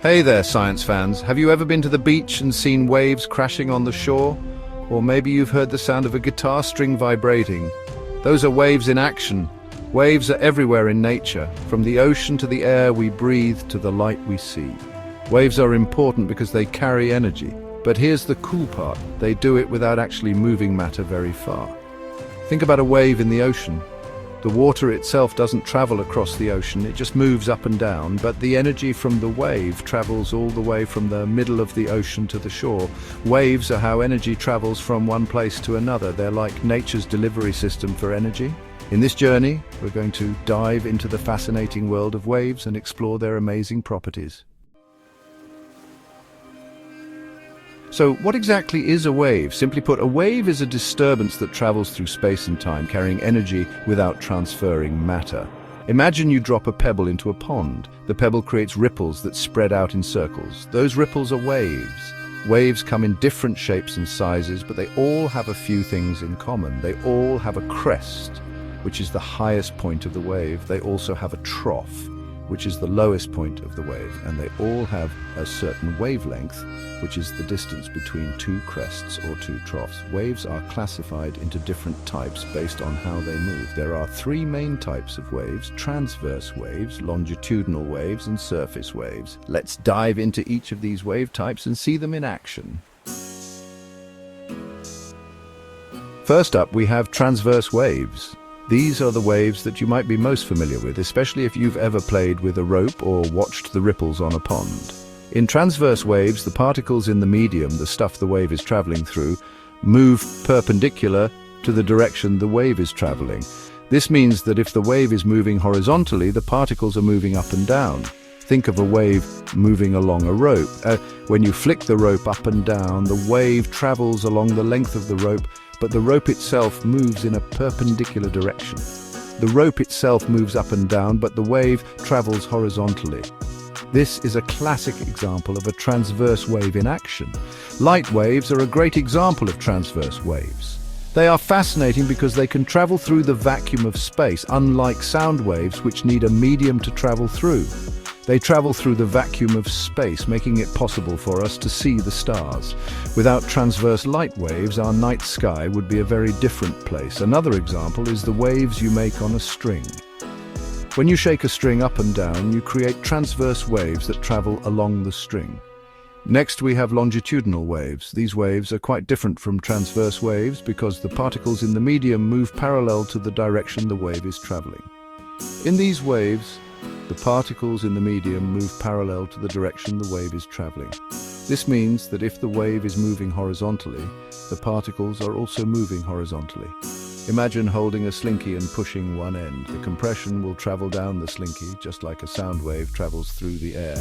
Hey there, science fans. Have you ever been to the beach and seen waves crashing on the shore? Or maybe you've heard the sound of a guitar string vibrating. Those are waves in action. Waves are everywhere in nature, from the ocean to the air we breathe to the light we see. Waves are important because they carry energy. But here's the cool part. They do it without actually moving matter very far. Think about a wave in the ocean. The water itself doesn't travel across the ocean, it just moves up and down, but the energy from the wave travels all the way from the middle of the ocean to the shore. Waves are how energy travels from one place to another. They're like nature's delivery system for energy. In this journey, we're going to dive into the fascinating world of waves and explore their amazing properties. So what exactly is a wave? Simply put, a wave is a disturbance that travels through space and time, carrying energy without transferring matter. Imagine you drop a pebble into a pond. The pebble creates ripples that spread out in circles. Those ripples are waves. Waves come in different shapes and sizes, but they all have a few things in common. They all have a crest, which is the highest point of the wave. They also have a trough, which is the lowest point of the wave, and they all have a certain wavelength, which is the distance between two crests or two troughs. Waves are classified into different types based on how they move. There are three main types of waves: transverse waves, longitudinal waves, and surface waves. Let's dive into each of these wave types and see them in action. First up, we have transverse waves. These are the waves that you might be most familiar with, especially if you've ever played with a rope or watched the ripples on a pond. In transverse waves, the particles in the medium, the stuff the wave is traveling through, move perpendicular to the direction the wave is traveling. This means that if the wave is moving horizontally, the particles are moving up and down. Think of a wave moving along a rope. When you flick the rope up and down, the wave travels along the length of the rope, but the rope itself moves in a perpendicular direction. The rope itself moves up and down, but the wave travels horizontally. This is a classic example of a transverse wave in action. Light waves are a great example of transverse waves. They are fascinating because they can travel through the vacuum of space, unlike sound waves which need a medium to travel through. They travel through the vacuum of space, making it possible for us to see the stars. Without transverse light waves, our night sky would be a very different place. Another example is the waves you make on a string. When you shake a string up and down, you create transverse waves that travel along the string. Next, we have longitudinal waves. These waves are quite different from transverse waves because the particles in the medium move parallel to the direction the wave is traveling. In these waves, the particles in the medium move parallel to the direction the wave is traveling. This means that if the wave is moving horizontally, the particles are also moving horizontally. Imagine holding a slinky and pushing one end. The compression will travel down the slinky, just like a sound wave travels through the air.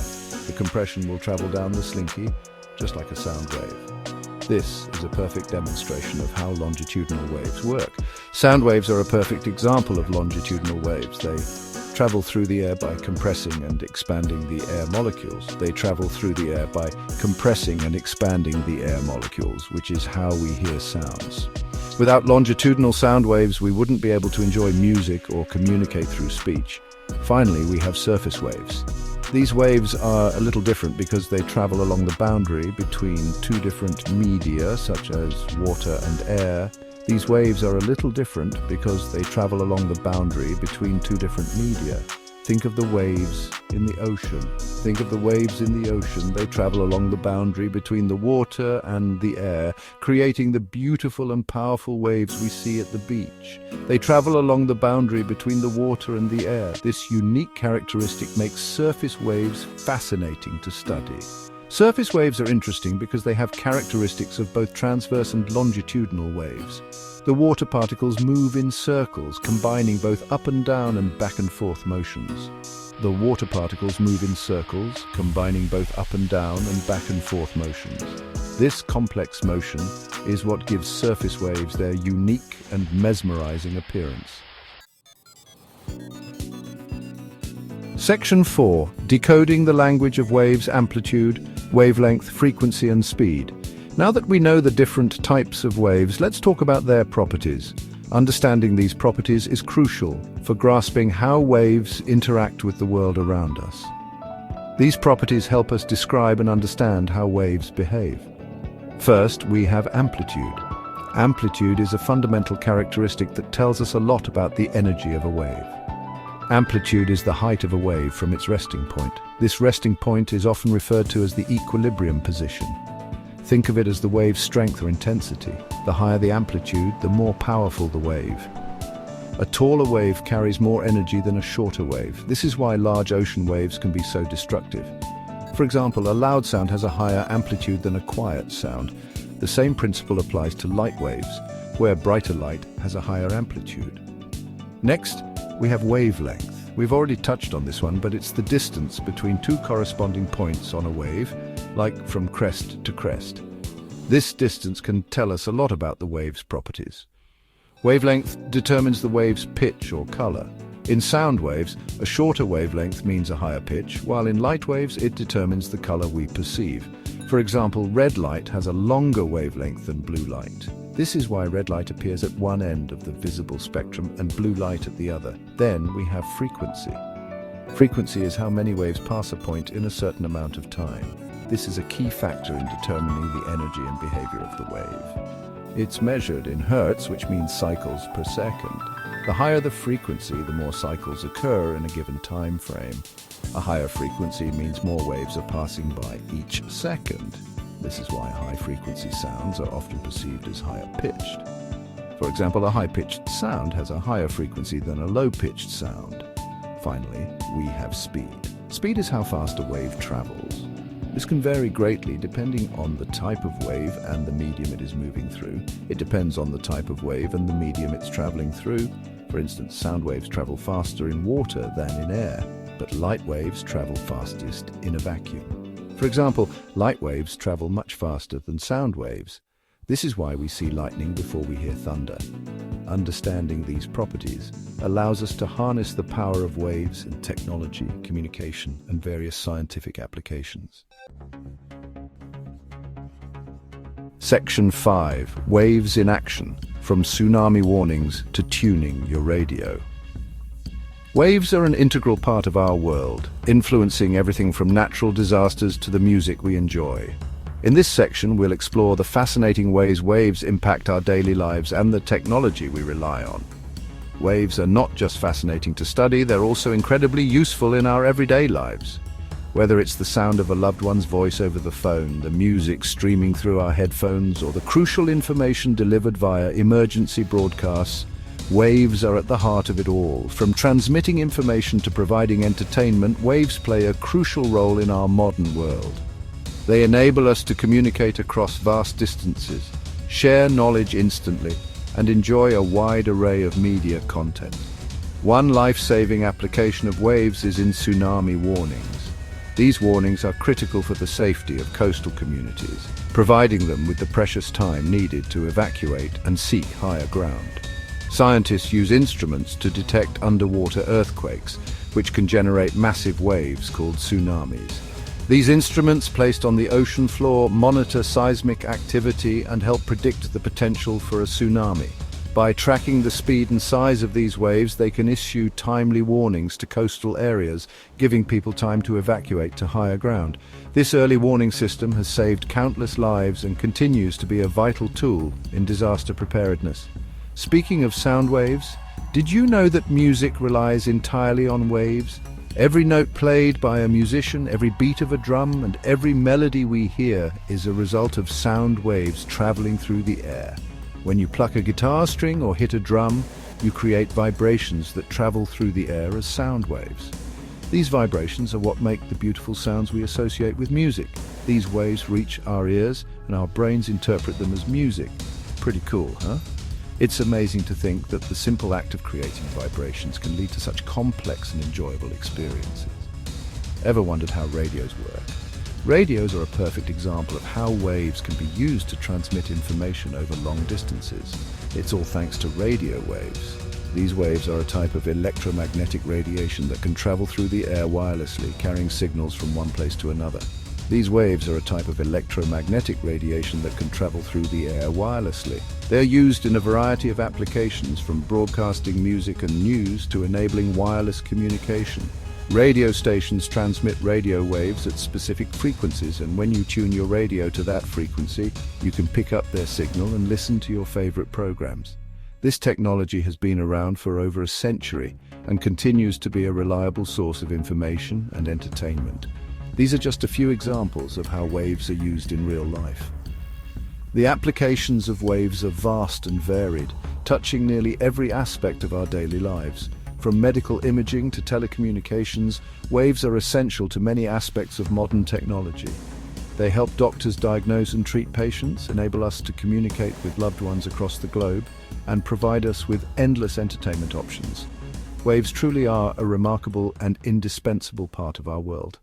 The compression will travel down the slinky, just like a sound wave. This is a perfect demonstration of how longitudinal waves work. Sound waves are a perfect example of longitudinal waves. They travel through the air by compressing and expanding the air molecules. They travel through the air by compressing and expanding the air molecules, which is how we hear sounds. Without longitudinal sound waves, we wouldn't be able to enjoy music or communicate through speech. Finally, we have surface waves. These waves are a little different because they travel along the boundary between two different media, such as water and air. These waves are a little different because they travel along the boundary between two different media. Think of the waves in the ocean. Think of the waves in the ocean. They travel along the boundary between the water and the air, creating the beautiful and powerful waves we see at the beach. They travel along the boundary between the water and the air. This unique characteristic makes surface waves fascinating to study. Surface waves are interesting because they have characteristics of both transverse and longitudinal waves. The water particles move in circles, combining both up and down and back and forth motions. The water particles move in circles, combining both up and down and back and forth motions. This complex motion is what gives surface waves their unique and mesmerizing appearance. Section 4. Decoding the language of waves: amplitude, wavelength, frequency and speed. Now that we know the different types of waves, let's talk about their properties. Understanding these properties is crucial for grasping how waves interact with the world around us. These properties help us describe and understand how waves behave. First, we have amplitude. Amplitude is a fundamental characteristic that tells us a lot about the energy of a wave. Amplitude is the height of a wave from its resting point. This resting point is often referred to as the equilibrium position. Think of it as the wave's strength or intensity. The higher the amplitude, the more powerful the wave. A taller wave carries more energy than a shorter wave. This is why large ocean waves can be so destructive. For example, a loud sound has a higher amplitude than a quiet sound. The same principle applies to light waves, where brighter light has a higher amplitude. Next, we have wavelength. We've already touched on this one, but it's the distance between two corresponding points on a wave, like from crest to crest. This distance can tell us a lot about the wave's properties. Wavelength determines the wave's pitch or color. In sound waves, a shorter wavelength means a higher pitch, while in light waves it determines the color we perceive. For example, red light has a longer wavelength than blue light. This is why red light appears at one end of the visible spectrum and blue light at the other. Then we have frequency. Frequency is how many waves pass a point in a certain amount of time. This is a key factor in determining the energy and behavior of the wave. It's measured in hertz, which means cycles per second. The higher the frequency, the more cycles occur in a given time frame. A higher frequency means more waves are passing by each second. This is why high-frequency sounds are often perceived as higher-pitched. For example, a high-pitched sound has a higher frequency than a low-pitched sound. Finally, we have speed. Speed is how fast a wave travels. This can vary greatly depending on the type of wave and the medium it is moving through. It depends on the type of wave and the medium it's traveling through. For instance, sound waves travel faster in water than in air, but light waves travel fastest in a vacuum. For example, light waves travel much faster than sound waves. This is why we see lightning before we hear thunder. Understanding these properties allows us to harness the power of waves in technology, communication, and various scientific applications. Section 5. Waves in action. From tsunami warnings to tuning your radio. Waves are an integral part of our world, influencing everything from natural disasters to the music we enjoy. In this section, we'll explore the fascinating ways waves impact our daily lives and the technology we rely on. Waves are not just fascinating to study, they're also incredibly useful in our everyday lives. Whether it's the sound of a loved one's voice over the phone, the music streaming through our headphones, or the crucial information delivered via emergency broadcasts, waves are at the heart of it all. From transmitting information to providing entertainment, waves play a crucial role in our modern world. They enable us to communicate across vast distances, share knowledge instantly, and enjoy a wide array of media content. One life-saving application of waves is in tsunami warnings. These warnings are critical for the safety of coastal communities, providing them with the precious time needed to evacuate and seek higher ground. Scientists use instruments to detect underwater earthquakes, which can generate massive waves called tsunamis. These instruments placed on the ocean floor monitor seismic activity and help predict the potential for a tsunami. By tracking the speed and size of these waves, they can issue timely warnings to coastal areas, giving people time to evacuate to higher ground. This early warning system has saved countless lives and continues to be a vital tool in disaster preparedness. Speaking of sound waves, did you know that music relies entirely on waves? Every note played by a musician, every beat of a drum, and every melody we hear is a result of sound waves traveling through the air. When you pluck a guitar string or hit a drum, you create vibrations that travel through the air as sound waves. These vibrations are what make the beautiful sounds we associate with music. These waves reach our ears and our brains interpret them as music. Pretty cool, huh? It's amazing to think that the simple act of creating vibrations can lead to such complex and enjoyable experiences. Ever wondered how radios work? Radios are a perfect example of how waves can be used to transmit information over long distances. It's all thanks to radio waves. These waves are a type of electromagnetic radiation that can travel through the air wirelessly, carrying signals from one place to another. These waves are a type of electromagnetic radiation that can travel through the air wirelessly. They're used in a variety of applications, from broadcasting music and news to enabling wireless communication. Radio stations transmit radio waves at specific frequencies, and when you tune your radio to that frequency, you can pick up their signal and listen to your favorite programs. This technology has been around for over a century and continues to be a reliable source of information and entertainment. These are just a few examples of how waves are used in real life. The applications of waves are vast and varied, touching nearly every aspect of our daily lives. From medical imaging to telecommunications, waves are essential to many aspects of modern technology. They help doctors diagnose and treat patients, enable us to communicate with loved ones across the globe, and provide us with endless entertainment options. Waves truly are a remarkable and indispensable part of our world.